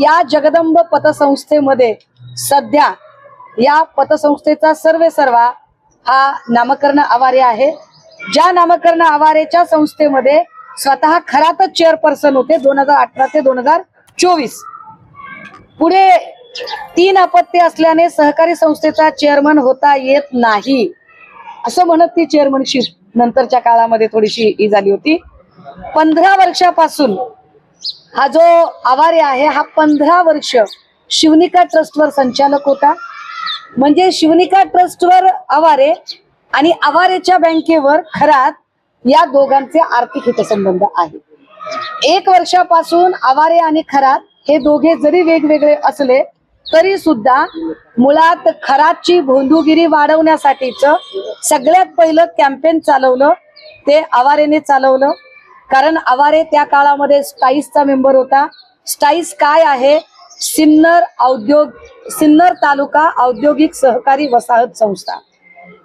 या जगदंब पतसंस्थेमध्ये सध्या या पतसंस्थेचा सर्वेसर्वा हा नामकर्ण आवारे आहे। ज्या नामकर्ण आवारेच्या संस्थेमध्ये स्वतः खरातच चेअरपर्सन होते 2018 ते 2024। पुढे 3 अपत्य असल्याने सहकारी संस्थेचा चेअरमन होता येत नाही असं म्हणत ती चेअरमनशिप नंतरच्या काळामध्ये थोडीशी ही झाली होती। 15 वर्षापासून हा जो आवारे आहे हा 15 वर्ष शिवनिका ट्रस्टवर संचालक होता। म्हणजे शिवनिका ट्रस्टवर आवारे आणि आवारेच्या बँकेवर खरात या दोघांचे आर्थिक हितसंबंध आहे। 1 वर्षापासून आवारे आणि खरात हे दोघे जरी वेगवेगळे असले तरी सुद्धा मुळात खरातची भोंदूगिरी वाढवण्यासाठीच सगळ्यात पहिलं कॅम्पेन चालवलं ते आवारेने चालवलं। कारण आवारे त्या काळामध्ये स्टाईसचा मेंबर होता। स्टाईस काय आहे? सिन्नर तालुका औद्योगिक सहकारी वसाहत संस्था।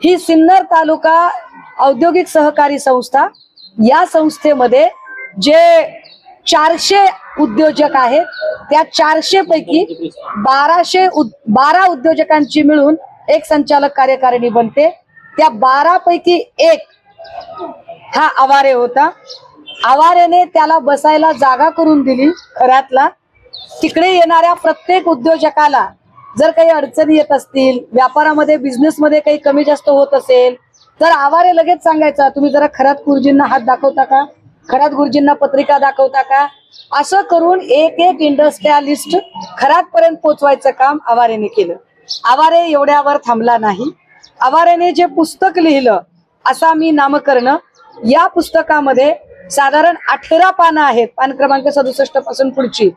ही सिन्नर तालुका औद्योगिक सहकारी संस्था या संस्थेमध्ये जे 400 उद्योजक आहेत त्या 400 पैकी 12 उद्योजकांची मिळून एक संचालक कार्यकारिणी बनते। त्या 12 पैकी एक हा आवारे होता। आवारेने त्याला बसायला जागा करून दिली खरातला। तिकडे येणाऱ्या प्रत्येक उद्योजकाला जर काही अडचणी येत असतील, व्यापारामध्ये बिझनेसमध्ये काही कमी जास्त होत असेल तर आवारे लगेच सांगायचा तुम्ही जरा खरात गुरुजींना हात दाखवता का, खरात गुरुजींना पत्रिका दाखवता का। असं करून एक एक इंडस्ट्रियलिस्ट खरात पर्यंत पोहोचवायचं काम आवारेने केलं। आवारे एवढ्यावर थांबला नाही। आवारेने जे पुस्तक लिहिलं असा मी नामकर्ण, या पुस्तकामध्ये साधारण 18 पानं आहेत। पान क्रमांक 67 पासून पुढची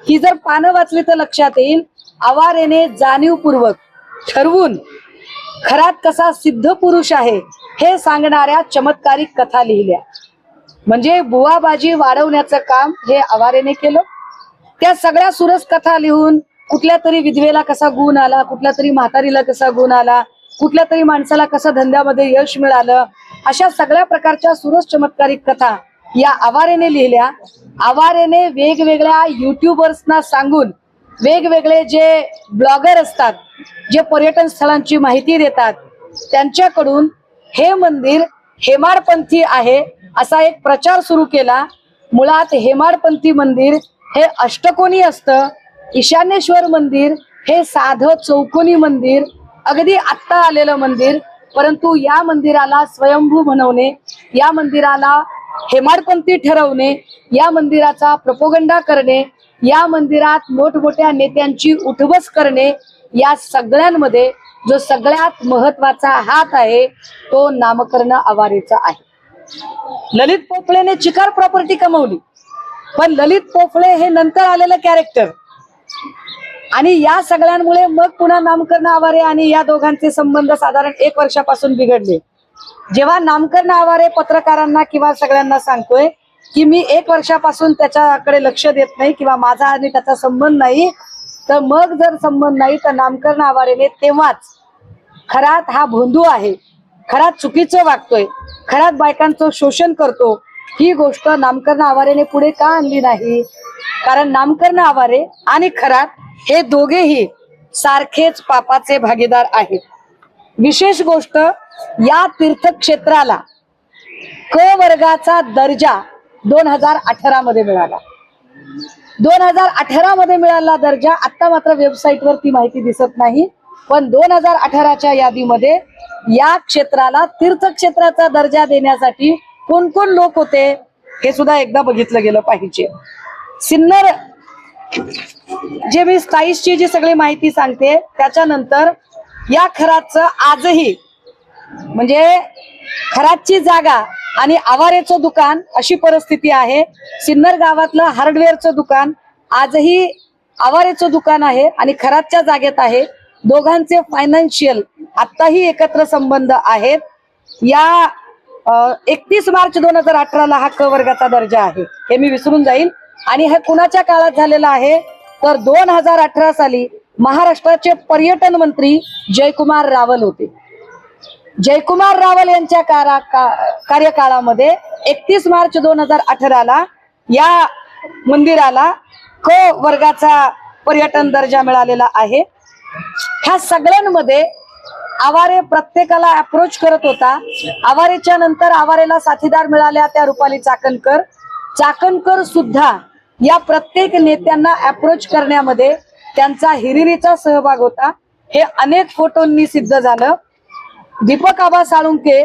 ही जर पानं वाचली तर लक्षात येईल आवारेने जाणीवपूर्वक ठरवून खरात कसा सिद्ध पुरुष आहे हे सांगणाऱ्या चमत्कारिक कथा लिहिल्या। म्हणजे बुवाबाजी वाढवण्याचं काम हे आवारेने केलं। त्या सगळ्या सुरस कथा लिहून कुठल्या तरी विधवेला कसा गुण आला, कुठल्या तरी म्हातारीला कसा गुण आला, कुठल्या तरी माणसाला कसं धंद्यामध्ये यश मिळालं, अशा सगळ्या प्रकारच्या सुरस चमत्कारिक कथा या आवारेने लिहिल्या। आवारेने वेगवेगळ्या युट्यूबर्सना सांगून वेगवेगळे जे ब्लॉगर असतात जे पर्यटन स्थळांची माहिती देतात त्यांच्याकडून हे मंदिर हेमाडपंथी आहे असा एक प्रचार सुरू केला। मुळात हेमाडपंथी मंदिर हे अष्टकोनी असतं। ईशान्येश्वर मंदिर हे साधं चौकोनी मंदिर, अगदी आत्ता आलेलं मंदिर, परंतु या मंदिराला स्वयंभू बनवणे, या मंदिराला हेमाडपंथी ठरवणे, या मंदिराचा प्रोपोगंडा करणे, या मंदिरात मोठमोठ्या नेत्यांची उठबस करणे, या सगळ्यांमध्ये जो सगळ्यात महत्वाचा हात आहे तो नामकर्ण आवारेचा आहे। ललित पोफळेने चिकार प्रॉपर्टी कमवली, पण ललित पोफळे हे नंतर आलेलं कॅरेक्टर आणि या सगळ्यांमुळे मग पुन्हा नामकर्ण आवारे आणि या दोघांचे संबंध साधारण 1 वर्षापासून बिघडले। जेव्हा नामकर्ण आवारे पत्रकारांना किंवा सगळ्यांना सांगतोय की मी 1 वर्षापासून त्याच्याकडे लक्ष देत नाही किंवा माझा आणि त्याचा संबंध नाही, तर मग जर संबंध नाही तर नामकर्ण आवारेने तेव्हाच खरात हा भोंदू आहे, खरात चुकीचं वागतोय, खरात बायकांचं शोषण करतो ही गोष्ट नामकर्ण आवारेने पुढे का आणली नाही? कारण नामकर्ण आवारे आणि खरात हे दोघेही सारखेच पापाचे भागीदार आहेत। विशेष गोष्ट या तीर्थक्षेत्राला क वर्गाचा दर्जा 2018 मध्ये मिळाला। 2018 मध्ये मिळाला दर्जा। आता मात्र वेबसाईटवर ती माहिती दिसत नाही, पण 2018च्या यादीमध्ये या क्षेत्राला तीर्थक्षेत्राचा दर्जा देण्यासाठी कोण कोण लोक होते हे सुद्धा एकदा बघितलं गेलं पाहिजे। सिन्नर जे मी स्टाईसची जी सगळी माहिती सांगते त्याच्यानंतर या खरातचं आजही म्हणजे खरातची जागा आणि आवारेचं दुकान अशी परिस्थिती आहे। सिन्नर गावातलं हार्डवेअरचं दुकान आजही आवारेचं दुकान आहे आणि खरातच्या जागेत आहे। दोघांचे फायनान्शियल आताही एकत्र संबंध आहेत। या 31 मार्च 2018 हा क वर्गाचा दर्जा आहे हे मी विसरून जाईल। आणि हे कुणाच्या काळात झालेला आहे तर 2018 साली महाराष्ट्राचे पर्यटन मंत्री जयकुमार रावल होते। जयकुमार रावल यांच्या कार्यकाळामध्ये 31 मार्च 2018 या मंदिराला क वर्गाचा पर्यटन दर्जा मिळालेला आहे. ह्या सगळ्यांमध्ये आवारे प्रत्येकाला अप्रोच करत होता. आवारेच्या नंतर आवारेला साथीदार मिळाल्या त्या रुपाली चाकणकर. चाकणकर सुद्धा या प्रत्येक नेत्यांना अप्रोच करण्यामध्ये त्यांचा हिरिरीचा सहभाग होता. हे अनेक फोटोंनी सिद्ध झालं. दीपक आबा साळुंके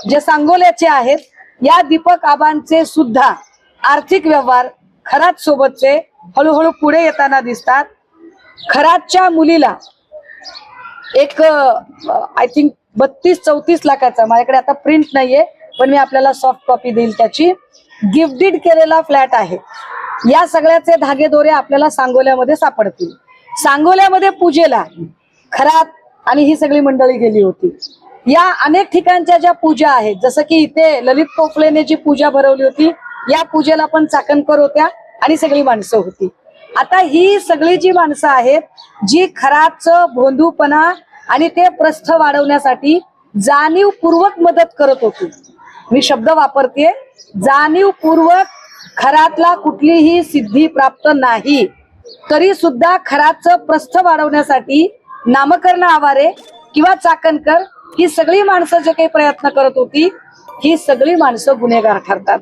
जे सांगोल्याचे आहेत, या दीपक आबांचे सुद्धा आर्थिक व्यवहार खरात सोबतचे हळूहळू पुढे येताना दिसतात. खरातच्या मुलीला एक आय थिंक 32-34 लाखाचा, माझ्याकडे आता प्रिंट नाहीये पण मी आपल्याला सॉफ्ट कॉपी देईल त्याची, गिफ्टेड केलेला फ्लॅट आहे. या सगळ्याचे धागेदोरे आपल्याला सांगोल्यामध्ये सापडतील. सांगोल्यामध्ये पूजेला खरात आणि ही सगळी मंडळी गेली होती. या अनेक ठिकाणच्या ज्या पूजा आहेत, जसं की इथे ललित कोफलेने जी पूजा भरवली होती, या पूजेला पण चाकणकर होत्या आणि सगळी माणसं होती. आता ही सगळी जी माणसं आहेत, जी खराचं भोंदूपणा आणि ते प्रस्थ वाढवण्यासाठी जाणीवपूर्वक मदत करत होती. मी शब्द वापरते, जाणीवपूर्वक. खरातला कुठलीही सिद्धी प्राप्त नाही तरी सुद्धा खराचं प्रस्थ वाढवण्यासाठी नामकर्ण आवारे किंवा चाकणकर ही सगळी माणसं जे काही प्रयत्न करत होती, ही सगळी माणसं गुन्हेगार ठरतात.